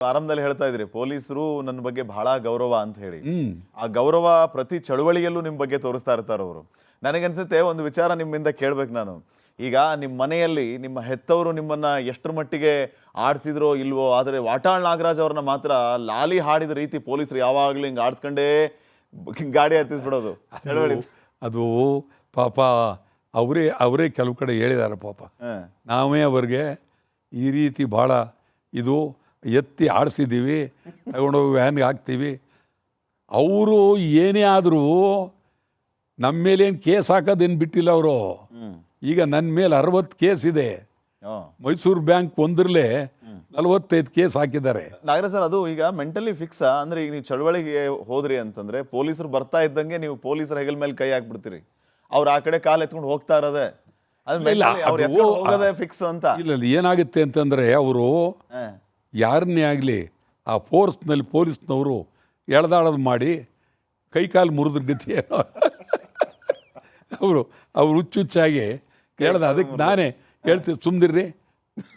ಆರಂಭದಲ್ಲಿ ಹೇಳ್ತಾ ಇದ್ರಿ ಪೊಲೀಸರು ನನ್ನ ಬಗ್ಗೆ ಬಹಳ ಗೌರವ ಅಂತ ಹೇಳಿ. ಆ ಗೌರವ ಪ್ರತಿ ಚಳುವಳಿಯಲ್ಲೂ ನಿಮ್ಮ ಬಗ್ಗೆ ತೋರಿಸ್ತಾ ಇರ್ತಾರೆ ಅವರು. ನನಗನ್ಸುತ್ತೆ ಒಂದು ವಿಚಾರ ನಿಮ್ಮಿಂದ ಕೇಳ್ಬೇಕು ನಾನು. ಈಗ ನಿಮ್ಮ ಮನೆಯಲ್ಲಿ ನಿಮ್ಮ ಹೆತ್ತವರು ನಿಮ್ಮನ್ನ ಎಷ್ಟರ ಮಟ್ಟಿಗೆ ಆಡಿಸಿದ್ರೋ ಇಲ್ವೋ, ಆದರೆ ವಾಟಾಳ್ ನಾಗರಾಜ್ ಅವ್ರನ್ನ ಮಾತ್ರ ಲಾಲಿ ಹಾಡಿದ ರೀತಿ ಪೊಲೀಸರು ಯಾವಾಗಲೂ ಹಿಂಗೆ ಆಡಿಸ್ಕೊಂಡೇ ಗಾಡಿ ಹತ್ತಿಸ್ಬಿಡೋದು ಚಳುವಳಿ. ಅದು ಪಾಪ ಅವರೇ ಕೆಲವು ಕಡೆ ಹೇಳಿದ್ದಾರೆ ಪಾಪ. ನಾವೇ ಅವ್ರಿಗೆ ಈ ರೀತಿ ಭಾಳ ಇದು ಎತ್ತಿ ಆಡಿಸಿದ್ದೀವಿ, ತಗೊಂಡೋಗಿ ವ್ಯಾನ್ಗೆ ಹಾಕ್ತೀವಿ. ಅವರು ಏನೇ ಆದರೂ ನಮ್ಮ ಮೇಲೇನು ಕೇಸ್ ಹಾಕೋದೇನು ಬಿಟ್ಟಿಲ್ಲ ಅವರು. ಈಗ ನನ್ನ ಮೇಲೆ 60 ಕೇಸ್ ಇದೆ. ಮೈಸೂರು ಬ್ಯಾಂಕ್ ಒಂದರಲ್ಲೇ 45 ಕೇಸ್ ಹಾಕಿದ್ದಾರೆ. ನಾಗರಾಜ್ ಸರ್, ಅದು ಈಗ ಮೆಂಟಲಿ ಫಿಕ್ಸ್ ಅಂದ್ರೆ ಈಗ ನೀವು ಚಳವಳಿಗೆ ಹೋದ್ರಿ ಅಂತಂದ್ರೆ ಪೊಲೀಸರು ಬರ್ತಾ ಇದ್ದಂಗೆ ನೀವು ಪೊಲೀಸರ ಹೆಗಲ ಮೇಲೆ ಕೈ ಹಾಕ್ಬಿಡ್ತೀರಿ. ಅವ್ರು ಆ ಕಡೆ ಕಾಲು ಎತ್ಕೊಂಡು ಹೋಗ್ತಾ ಇರೋದೆ ಹೋಗೋದೇ ಫಿಕ್ಸ್ ಅಂತ. ಇಲ್ಲ ಏನಾಗುತ್ತೆ ಅಂತಂದ್ರೆ ಅವರು ಯಾರನ್ನೇ ಆಗಲಿ ಆ ಫೋರ್ಸ್ನಲ್ಲಿ ಪೊಲೀಸ್ನವರು ಎಳ್ದಾಳದು ಮಾಡಿ ಕೈಕಾಲು ಮುರಿದ್ರ ಗತಿ ಅವರು ಹುಚ್ಚುಚ್ಚಾಗಿ ಹೇಳ್ದ. ಅದಕ್ಕೆ ನಾನೇ ಹೇಳ್ತೀನಿ, ಸುಮ್ಮನಿರ್ರಿ,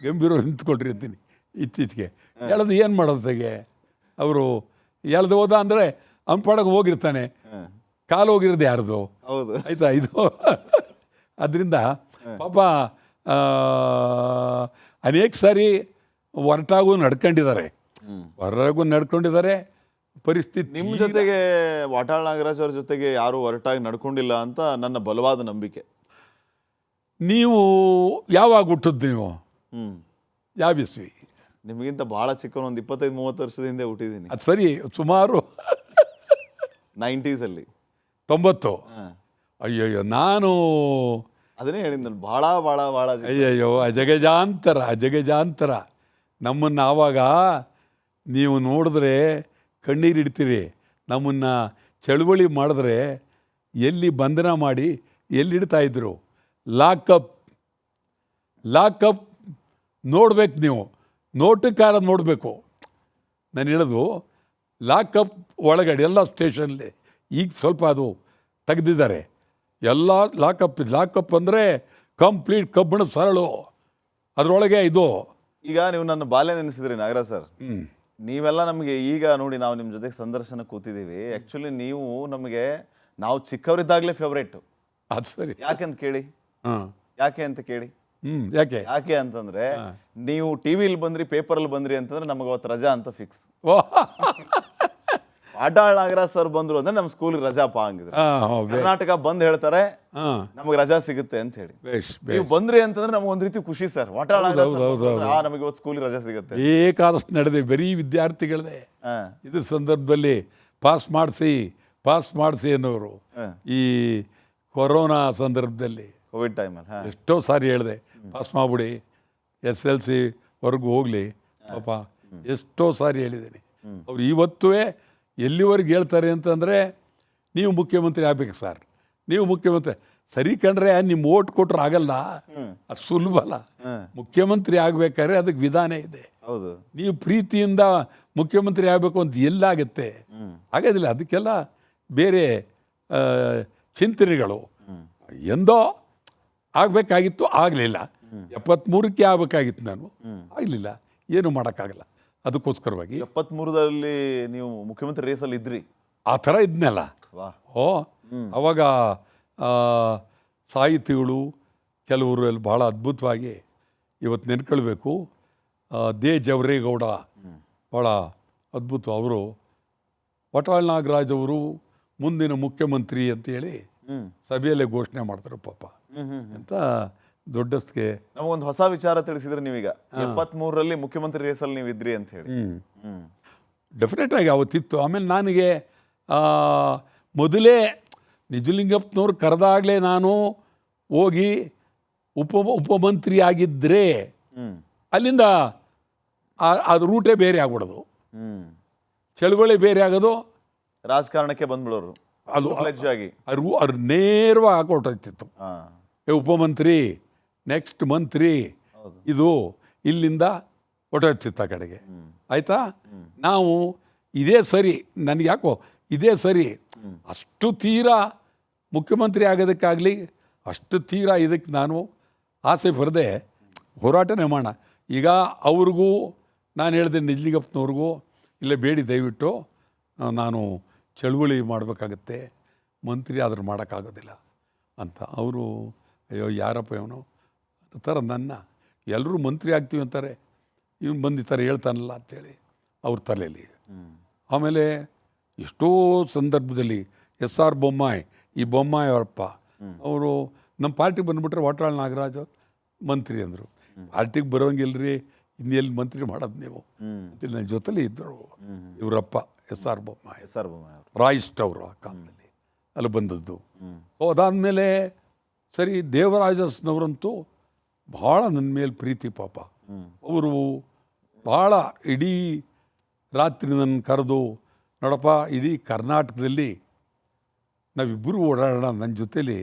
ಗಂಭೀರ ನಿಂತ್ಕೊಳ್ರಿ ಅಂತೀನಿ. ಇತ್ತೀಚೆಗೆ ಎಳ್ದು ಏನು ಮಾಡೋದಾಗೆ ಅವರು ಎಳ್ದು ಹೋದ ಅಂದರೆ ಅಂಪಾಡಗೆ ಹೋಗಿರ್ತಾನೆ, ಕಾಲು ಹೋಗಿರೋದು ಯಾರ್ದು ಆಯ್ತಾ ಇದು. ಅದರಿಂದ ಪಾಪ ಅನೇಕ ಸಾರಿ ಹೊರಟಾಗೂ ನಡ್ಕೊಂಡಿದ್ದಾರೆ. ಪರಿಸ್ಥಿತಿ ನಿಮ್ಮ ಜೊತೆಗೆ ವಾಟಾಳ್ ನಾಗರಾಜ್ ಅವ್ರ ಜೊತೆಗೆ ಯಾರು ಹೊರಟಾಗಿ ನಡ್ಕೊಂಡಿಲ್ಲ ಅಂತ ನನ್ನ ಬಲವಾದ ನಂಬಿಕೆ. ನೀವು ಯಾವಾಗ ಹುಟ್ಟಿದ್ದು? ನೀವು ಯಾವ ಇಸ್ವಿ? ನಿಮಗಿಂತ ಬಹಳ ಚಿಕ್ಕವನು, ಒಂದು 25-30 ವರ್ಷದ ಹಿಂದೆ ಹುಟ್ಟಿದ್ದೀನಿ. ಅದು ಸರಿ, ಸುಮಾರು 90s ಅಲ್ಲಿ. 90. ಅಯ್ಯಯ್ಯೋ, ನಾನು ಅದನ್ನೇ ಹೇಳಿದ್ನಲ್ಲ, ಭಾಳ ಭಾಳ ಭಾಳ ಅಯ್ಯಯ್ಯೋ ಅಜಗಜಾಂತರ. ನಮ್ಮನ್ನು ಆವಾಗ ನೀವು ನೋಡಿದ್ರೆ ಕಣ್ಣೀರಿಡ್ತೀರಿ. ನಮ್ಮನ್ನು ಚಳುವಳಿ ಮಾಡಿದ್ರೆ ಎಲ್ಲಿ ಬಂಧನ ಮಾಡಿ ಎಲ್ಲಿಡ್ತಾಯಿದ್ರು. ಲಾಕಪ್ ನೋಡ್ಬೇಕು ನೀವು, ನೋಟಕ್ಕಾರ ನೋಡಬೇಕು. ನಾನು ಹೇಳೋದು ಲಾಕಪ್ ಒಳಗಡೆ ಎಲ್ಲ ಸ್ಟೇಷನ್ಲಿ ಈಗ ಸ್ವಲ್ಪ ಅದು ತೆಗೆದಿದ್ದಾರೆ. ಎಲ್ಲ ಲಾಕಪ್ ಅಂದರೆ ಕಂಪ್ಲೀಟ್ ಕಬ್ಬಿಣ ಸರಳು, ಅದರೊಳಗೆ ಇದು. ಈಗ ನೀವು ನನ್ನ ಬಾಲ್ಯ ನೆನೆಸಿದ್ರಿ ನಾಗರಾಜ್ ಸರ್. ನೀವೆಲ್ಲ ನಮಗೆ ಈಗ ನೋಡಿ, ನಾವು ನಿಮ್ಮ ಜೊತೆಗೆ ಸಂದರ್ಶನ ಕೂತಿದ್ದೀವಿ. ಆ್ಯಕ್ಚುಲಿ ನಾವು ಚಿಕ್ಕವರಿದ್ದಾಗಲೇ ಫೇವ್ರೇಟು. ಅದು ಸರಿ. ಯಾಕೆಂತ ಕೇಳಿ, ಯಾಕೆ ಅಂತಂದ್ರೆ ನೀವು ಟಿವಿಲಿ ಬಂದ್ರಿ, ಪೇಪರಲ್ಲಿ ಬಂದ್ರಿ ಅಂತಂದ್ರೆ ನಮಗೆ ಅವತ್ತು ರಜಾ ಅಂತ ಫಿಕ್ಸ್. ವಾಟಾಳ್ ನಾಗರಾಜ್ ಸರ್ ಬಂದ್ರು ಅಂದ್ರೆ ನಮ್ಮ ಸ್ಕೂಲ್ಗೆ ರಜಾಪ ಹಂಗಿದ್ರೆ. ಕರ್ನಾಟಕ ಬಂದ್ ಹೇಳ್ತಾರೆ ನಮಗೆ ರಜಾ ಸಿಗುತ್ತೆ ಅಂತ ಹೇಳಿ. ನೀವು ಬಂದ್ರಿ ಅಂತಂದ್ರೆ ನಮ್ಗೆ ಒಂದ್ ರೀತಿ ಖುಷಿ ಸರ್. ವಾಟಾಳ್ ನಾಗರಾಜ್ ನಮಗೆ ಇವತ್ತು ಸ್ಕೂಲ್ಗೆ ರಜಾ ಸಿಗುತ್ತೆ. ಬೇಕಾದಷ್ಟು ನಡೆದೆ, ಬರೀ ವಿದ್ಯಾರ್ಥಿಗಳದೇ. ಇದ್ರ ಸಂದರ್ಭದಲ್ಲಿ ಪಾಸ್ ಮಾಡಿಸಿ ಅನ್ನೋರು. ಈ ಕೊರೋನಾ ಸಂದರ್ಭದಲ್ಲಿ, ಕೋವಿಡ್ ಟೈಮಲ್ಲಿ ಎಷ್ಟೋ ಸಾರಿ ಹೇಳಿದೆ, ಪಾಸ್ ಮಾಡ್ಬಿಡಿ, SLC ವರ್ಗೂ ಹೋಗ್ಲಿ ಪಾಪ, ಎಷ್ಟೋ ಸಾರಿ ಹೇಳಿದ್ದೀನಿ. ಅವ್ರು ಇವತ್ತೂ ಎಲ್ಲಿವರೆಗೆ ಹೇಳ್ತಾರೆ ಅಂತಂದರೆ, ನೀವು ಮುಖ್ಯಮಂತ್ರಿ ಆಗ್ಬೇಕು ಸರ್, ನೀವು ಮುಖ್ಯಮಂತ್ರಿ. ಸರಿ ಕಂಡ್ರೆ ನಿಮ್ಮ ಓಟ್ ಕೊಟ್ರೆ ಆಗಲ್ಲ, ಅದು ಸುಲಭ ಅಲ್ಲ. ಮುಖ್ಯಮಂತ್ರಿ ಆಗ್ಬೇಕಾದ್ರೆ ಅದಕ್ಕೆ ವಿಧಾನ ಇದೆ. ನೀವು ಪ್ರೀತಿಯಿಂದ ಮುಖ್ಯಮಂತ್ರಿ ಆಗಬೇಕು ಅಂತ ಎಲ್ಲಾಗುತ್ತೆ, ಆಗೋದಿಲ್ಲ. ಅದಕ್ಕೆಲ್ಲ ಬೇರೆ ಚಿಂತನೆಗಳು. ಎಂದೋ ಆಗಬೇಕಾಗಿತ್ತು, ಆಗಲಿಲ್ಲ. 73ಕ್ಕೆ ಆಗಬೇಕಾಗಿತ್ತು, ನಾನು ಆಗಲಿಲ್ಲ, ಏನು ಮಾಡೋಕ್ಕಾಗಲ್ಲ. ಅದಕ್ಕೋಸ್ಕರವಾಗಿ 73ರಲ್ಲಿ ನೀವು ಮುಖ್ಯಮಂತ್ರಿ ರೇಸಲ್ಲಿ ಇದ್ರಿ. ಆ ಥರ ಇದ್ನಲ್ಲ. ಅವಾಗ ಸಾಹಿತಿಗಳು ಕೆಲವರು ಅಲ್ಲಿ ಭಾಳ ಅದ್ಭುತವಾಗಿ ಇವತ್ತು ನೆನ್ಕೊಳ್ಬೇಕು. ದೇ ಜವರೇಗೌಡ ಭಾಳ ಅದ್ಭುತ. ಅವರು ವಾಟಾಳ್ ನಾಗರಾಜ್ ಅವರು ಮುಂದಿನ ಮುಖ್ಯಮಂತ್ರಿ ಅಂತೇಳಿ ಸಭೆಯಲ್ಲೇ ಘೋಷಣೆ ಮಾಡ್ತಾರೆ ಪಾಪ. ಅಂತ ದೊಡ್ಡಸ್ಗೆ ನಮಗೊಂದು ಹೊಸ ವಿಚಾರ ತಿಳಿಸಿದ್ರೆ, ನೀವೀಗ 73ರಲ್ಲಿ ಮುಖ್ಯಮಂತ್ರಿ ರೇಸಲ್ಲಿ ನೀವು ಇದ್ರಿ ಅಂತ ಹೇಳಿ. ಡೆಫಿನೆಟ್ ಆಗಿ ಅವತ್ತಿತ್ತು. ಆಮೇಲೆ ನನಗೆ ಮೊದಲೇ ನಿಜಲಿಂಗಪ್ಪನವ್ರು ಕರೆದಾಗಲೇ ನಾನು ಹೋಗಿ ಉಪಮಂತ್ರಿ ಆಗಿದ್ದರೆ ಅಲ್ಲಿಂದ ಅದು ರೂಟೇ ಬೇರೆ ಆಗ್ಬಿಡೋದು, ಚಳುವಳಿ ಬೇರೆ ಆಗೋದು, ರಾಜಕಾರಣಕ್ಕೆ ಬಂದ್ಬಿಡೋರು. ಅದು ಅವ್ರು ನೇರವಾಗಿ ಹಾಕೊಟ್ಟಿತ್ತು. ಉಪಮಂತ್ರಿ, ನೆಕ್ಸ್ಟ್ ಮಂತ್ರಿ, ಇದು ಇಲ್ಲಿಂದ ಹೊಟ್ಟೋಗ್ತಿತ್ತು ಆ ಕಡೆಗೆ. ಆಯಿತಾ, ನಾವು ಇದೇ ಸರಿ, ನನಗೆ ಯಾಕೋ ಇದೇ ಸರಿ, ಅಷ್ಟು ತೀರಾ ಮುಖ್ಯಮಂತ್ರಿ ಆಗೋದಕ್ಕಾಗಲಿ ಅಷ್ಟು ತೀರಾ ಇದಕ್ಕೆ ನಾನು ಆಸೆ ಬರದೆ ಹೋರಾಟನೇ ಮಾಡೋಣ. ಈಗ ಅವ್ರಿಗೂ ನಾನು ಹೇಳಿದೆ ನಿಜ್ಲಿಂಗಪ್ಪನವ್ರಿಗೂ, ಇಲ್ಲ ಬೇಡಿ ದಯವಿಟ್ಟು ನಾನು ಚಳುವಳಿ ಮಾಡಬೇಕಾಗತ್ತೆ, ಮಂತ್ರಿ ಆದರೂ ಮಾಡೋಕ್ಕಾಗೋದಿಲ್ಲ ಅಂತ. ಅವರು ಅಯ್ಯೋ ಯಾರಪ್ಪ ಇವನು ಆ ಥರ ನನ್ನ ಎಲ್ಲರೂ ಮಂತ್ರಿ ಆಗ್ತೀವಿ ಅಂತಾರೆ, ಇವನು ಬಂದು ಈ ಥರ ಹೇಳ್ತಾನಲ್ಲ ಅಂಥೇಳಿ ಅವ್ರ ತಲೆಯಲ್ಲಿ. ಆಮೇಲೆ ಎಷ್ಟೋ ಸಂದರ್ಭದಲ್ಲಿ SR ಬೊಮ್ಮಾಯಿ, ಈ ಬೊಮ್ಮಾಯಿ ಅವರಪ್ಪ ಅವರು ನಮ್ಮ ಪಾರ್ಟಿಗೆ ಬಂದುಬಿಟ್ರೆ ವಾಟಾಳ್ ನಾಗರಾಜು ಮಂತ್ರಿ ಅಂದರು. ಪಾರ್ಟಿಗೆ ಬರೋಂಗಿಲ್ಲರಿ, ಇನ್ನೆಲ್ಲಿ ಮಂತ್ರಿ ಮಾಡೋದು ನೀವು ಅಂತೇಳಿ ನನ್ನ ಜೊತೆಲಿ ಇದ್ದರು ಇವರಪ್ಪ SR ಬೊಮ್ಮಾಯಿ. ರಾಯಿಸ್ಟ್ ಅವರು ಆ ಕಾಲದಲ್ಲಿ ಅಲ್ಲಿ ಬಂದದ್ದು. ಅದಾದಮೇಲೆ ಸರಿ ದೇವರಾಜಸ್ನವರಂತೂ ಭಾಳ ನನ್ನ ಮೇಲೆ ಪ್ರೀತಿ ಪಾಪ. ಅವರು ಭಾಳ ಇಡೀ ರಾತ್ರಿ ನನ್ನ ಕರೆದು, ನೋಡಪ್ಪ ಇಡೀ ಕರ್ನಾಟಕದಲ್ಲಿ ನಾವಿಬ್ಬರು ಓಡಾಡೋಣ, ನನ್ನ ಜೊತೇಲಿ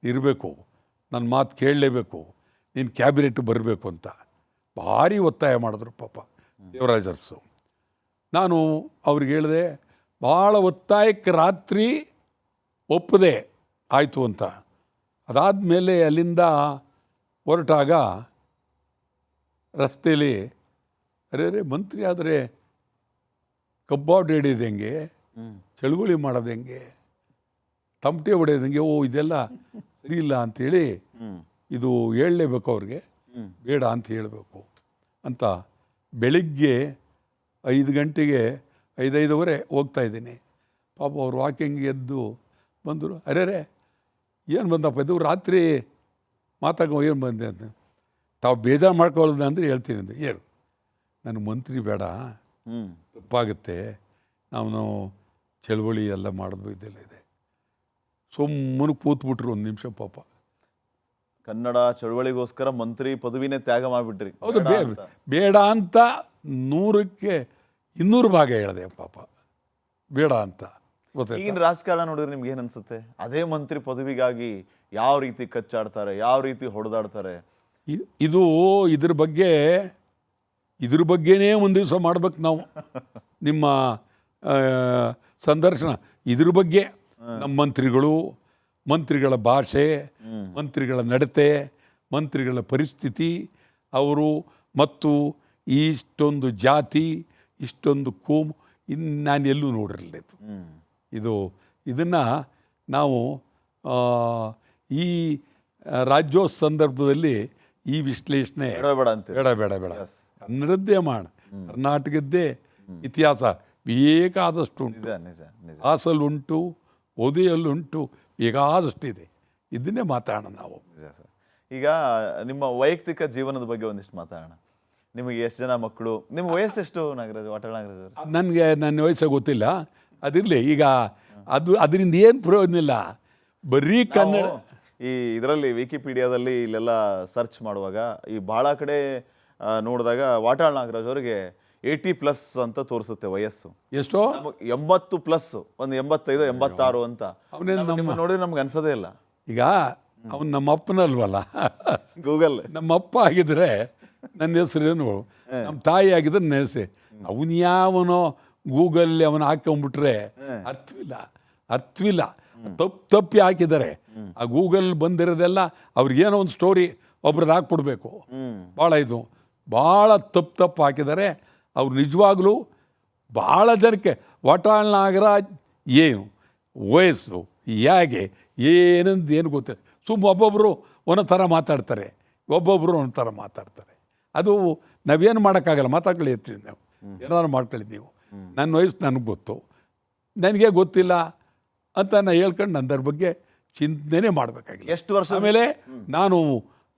ಇರಬೇಕು, ನನ್ನ ಮಾತು ಕೇಳಲೇಬೇಕು, ನೀನು ಕ್ಯಾಬಿನೆಟ್ ಬರಬೇಕು ಅಂತ ಭಾರಿ ಒತ್ತಾಯ ಮಾಡಿದ್ರು ಪಾಪ ದೇವರಾಜರ್ಸು. ನಾನು ಅವ್ರಿಗೆ ಹೇಳಿದೆ, ಭಾಳ ಒತ್ತಾಯಕ್ಕೆ ರಾತ್ರಿ ಒಪ್ಪದೆ ಆಯಿತು ಅಂತ. ಅದಾದಮೇಲೆ ಅಲ್ಲಿಂದ ಹೊರಟಾಗ ರಸ್ತೆಯಲ್ಲಿ ಅರೆ ಮಂತ್ರಿ ಆದರೆ ಕಬ್ಬಾರ್ಡ್ ಹಿಡಿಯೋದು ಹೆಂಗೆ, ಚಳುವಳಿ ಮಾಡೋದು ಹೆಂಗೆ, ತಮಟೆ ಹೊಡೆಯೋದು ಹೆಂಗೆ, ಓ ಇದೆಲ್ಲ ಸರಿ ಇಲ್ಲ ಅಂಥೇಳಿ ಇದು ಹೇಳಲೇಬೇಕು ಅವ್ರಿಗೆ, ಬೇಡ ಅಂತ ಹೇಳಬೇಕು ಅಂತ ಬೆಳಿಗ್ಗೆ 5 ಗಂಟೆಗೆ 5:05 ಹೋಗ್ತಾಯಿದ್ದೀನಿ. ಪಾಪ ಅವ್ರು ವಾಕಿಂಗ್ ಎದ್ದು ಬಂದರು. ಅರೆ ಏನು ಬಂದಪ್ಪ ಇದು ರಾತ್ರಿ ಮಾತಾಡೋ ಏನು ಬಂದೆ ಅಂತ. ತಾವು ಬೇಜಾರು ಮಾಡ್ಕೊಳ್ಳೋದು ಅಂದರೆ ಹೇಳ್ತೀನಿ ಅಂತ. ಹೇಳು, ನನಗೆ ಮಂತ್ರಿ ಬೇಡ, ತಪ್ಪಾಗುತ್ತೆ, ನಾವು ಚಳುವಳಿ ಎಲ್ಲ ಮಾಡೋದು ಇದೆಲ್ಲ ಇದೆ. ಸುಮ್ಮನೆ ಕೂತ್ಬಿಟ್ರು ಒಂದು ನಿಮಿಷ ಪಾಪ. ಕನ್ನಡ ಚಳುವಳಿಗೋಸ್ಕರ ಮಂತ್ರಿ ಪದವಿನೇ ತ್ಯಾಗ ಮಾಡಿಬಿಟ್ರಿ. ಹೌದು, ಬೇಡ ಅಂತ 100ಕ್ಕೆ 200 ಭಾಗ ಹೇಳಿದೆ ಪಾಪ, ಬೇಡ ಅಂತ. ಈಗಿನ ರಾಜಕಾರಣ ನೋಡಿದ್ರೆ ನಿಮ್ಗೆ ಏನು ಅನ್ಸುತ್ತೆ? ಅದೇ ಮಂತ್ರಿ ಪದವಿಗಾಗಿ ಯಾವ ರೀತಿ ಕಚ್ಚಾಡ್ತಾರೆ, ಯಾವ ರೀತಿ ಹೊಡೆದಾಡ್ತಾರೆ. ಇದು ಇದ್ರ ಬಗ್ಗೆನೇ ಒಂದು ದಿವಸ ಮಾಡ್ಬೇಕು ನಾವು. ನಿಮ್ಮ ಸಂದರ್ಶನ ಇದ್ರ ಬಗ್ಗೆ, ನಮ್ಮ ಮಂತ್ರಿಗಳ ಭಾಷೆ, ಮಂತ್ರಿಗಳ ನಡತೆ, ಮಂತ್ರಿಗಳ ಪರಿಸ್ಥಿತಿ, ಅವರು ಮತ್ತು ಇಷ್ಟೊಂದು ಜಾತಿ, ಇಷ್ಟೊಂದು ಕೋಮು, ನಾನು ಎಲ್ಲೂ ನೋಡಿರಲಿಲ್ಲ ಇದನ್ನು ನಾವು ಈ ರಾಜ್ಯೋತ್ಸವ ಸಂದರ್ಭದಲ್ಲಿ ಈ ವಿಶ್ಲೇಷಣೆ ಬೇಡ ಕನ್ನಡದ್ದೇ ಮಾಡ, ಕರ್ನಾಟಕದ್ದೇ ಇತಿಹಾಸ ಬೇಕಾದಷ್ಟು ಉಂಟು, ಹಾಸಲ್ಲುಂಟು, ಓದಿಯಲ್ಲುಂಟು, ಬೇಕಾದಷ್ಟಿದೆ. ಇದನ್ನೇ ಮಾತಾಡೋಣ ನಾವು. ಈಗ ನಿಮ್ಮ ವೈಯಕ್ತಿಕ ಜೀವನದ ಬಗ್ಗೆ ಒಂದಿಷ್ಟು ಮಾತಾಡೋಣ. ನಿಮಗೆ ಎಷ್ಟು ಜನ ಮಕ್ಕಳು, ನಿಮ್ಮ ವಯಸ್ಸೆಷ್ಟು ನಾಗರಾಜ್, ವಾಟಾಳ್ ನಾಗರಾಜ್ ಅವರು? ನನಗೆ ನನ್ನ ವಯಸ್ಸು ಗೊತ್ತಿಲ್ಲ, ಅದಿರಲಿ. ಈಗ ಅದರಿಂದ ಏನು ಪ್ರಯೋಜನ ಇಲ್ಲ, ಬರೀ ಕನ್ನಡ. ಈ ಇದರಲ್ಲಿ ವಿಕಿಪೀಡಿಯಾದಲ್ಲಿ ಇಲ್ಲೆಲ್ಲ ಸರ್ಚ್ ಮಾಡುವಾಗ ಈ ಭಾಳ ಕಡೆ ನೋಡಿದಾಗ ವಾಟಾಳ್ ನಾಗರಾಜ್ ಅವರಿಗೆ 80+ ಅಂತ ತೋರಿಸುತ್ತೆ ವಯಸ್ಸು. ಎಷ್ಟೋ 80+, ಒಂದು 85, 86 ಅಂತ. ನಿಮ್ಮ ನೋಡಿದ್ರೆ ನಮ್ಗೆ ಅನ್ಸೋದೇ ಇಲ್ಲ. ಈಗ ಅವನು ನಮ್ಮ ಅಪ್ಪನಲ್ವಲ್ಲ, ಗೂಗಲ್ ನಮ್ಮಪ್ಪ ಆಗಿದ್ರೆ ನನ್ನ ಹೆಸರೇನು, ನಮ್ಮ ತಾಯಿ ಆಗಿದ್ರೆ ನನ್ನ ಹೆಸರು. ಅವನು ಯಾವನೋ ಗೂಗಲ್ಲಿ ಅವನು ಹಾಕೊಂಡ್ಬಿಟ್ರೆ ಅರ್ಥವಿಲ್ಲ. ತಪ್ಪಿ ಹಾಕಿದ್ದಾರೆ. ಆ ಗೂಗಲ್ ಬಂದಿರೋದೆಲ್ಲ ಅವ್ರಿಗೇನೋ ಒಂದು ಸ್ಟೋರಿ ಒಬ್ರದ್ದು ಹಾಕ್ಬಿಡ್ಬೇಕು. ಭಾಳ ತಪ್ಪು ಹಾಕಿದ್ದಾರೆ. ಅವ್ರು ನಿಜವಾಗ್ಲೂ ಭಾಳ ಜನಕ್ಕೆ ವಾಟಾಳ್ ನಾಗರಾಜ್ ಏನು ವಯಸ್ಸು, ಹೇಗೆ, ಏನು ಗೊತ್ತಿಲ್ಲ. ಒಬ್ಬೊಬ್ಬರು ಒಂದೊಂದು ಥರ ಮಾತಾಡ್ತಾರೆ, ಅದು ನಾವೇನು ಮಾಡೋಕ್ಕಾಗಲ್ಲ. ಮಾತಾಡ್ಕೊಳ್ಳಿ ಇರ್ತೀವಿ ನಾವು, ಏನಾದ್ರು ಮಾಡ್ಕೊಳ್ಳಿ ನೀವು. ನನ್ನ ವಯಸ್ಸು ನನಗೆ ಗೊತ್ತು, ನನಗೆ ಗೊತ್ತಿಲ್ಲ ಅಂತ ನಾನು ಹೇಳ್ಕೊಂಡು ನನ್ನ ಬಗ್ಗೆ ಚಿಂತನೆ ಮಾಡಬೇಕಾಗಿಲ್ಲ. ಎಷ್ಟು ವರ್ಷ ಆಮೇಲೆ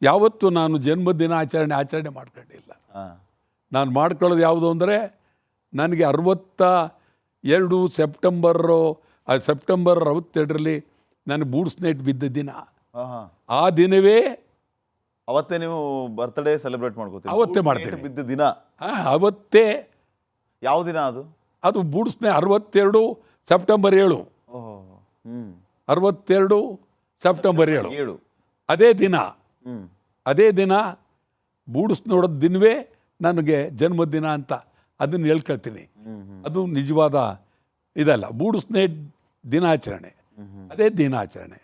ಯಾವತ್ತೂ ನಾನು ಜನ್ಮದಿನ ಆಚರಣೆ ಮಾಡ್ಕೊಂಡಿಲ್ಲ. ನಾನು ಮಾಡ್ಕೊಳ್ಳೋದು ಯಾವುದು ಅಂದರೆ, ನನಗೆ 62 ಸೆಪ್ಟೆಂಬರ್ 62ರಲ್ಲಿ ನನಗೆ ಬೂಟ್ಸ್ ನೈಟ್ ಬಿದ್ದ ದಿನ. ಆ ದಿನವೇ ಅವತ್ತೇ ನೀವು ಬರ್ತ್ಡೇ ಸೆಲೆಬ್ರೇಟ್ ಮಾಡ್ಕೋತೀವಿ? ಅವತ್ತೇ ಮಾಡ್ತೀನಿ. ಬಿದ್ದ ದಿನ ಅವತ್ತೇ. ಯಾವ ದಿನ ಅದು ಬೂಟ್ಸ್ ನೈಟ್ 62 ಸೆಪ್ಟೆಂಬರ್ 7. 62 ಸೆಪ್ಟೆಂಬರ್ 7 ಅದೇ ದಿನ ಬೂಟ್ಸ್ ನೋಡೋದು ದಿನವೇ ನನಗೆ ಜನ್ಮದಿನ ಅಂತ ಅದನ್ನು ಹೇಳ್ಕೊಳ್ತೀನಿ. ಅದು ನಿಜವಾದ ಇದಲ್ಲ, ಬೂಟ್ಸ್ ನೈಟ್ ದಿನಾಚರಣೆ, ಅದೇ ದಿನಾಚರಣೆ.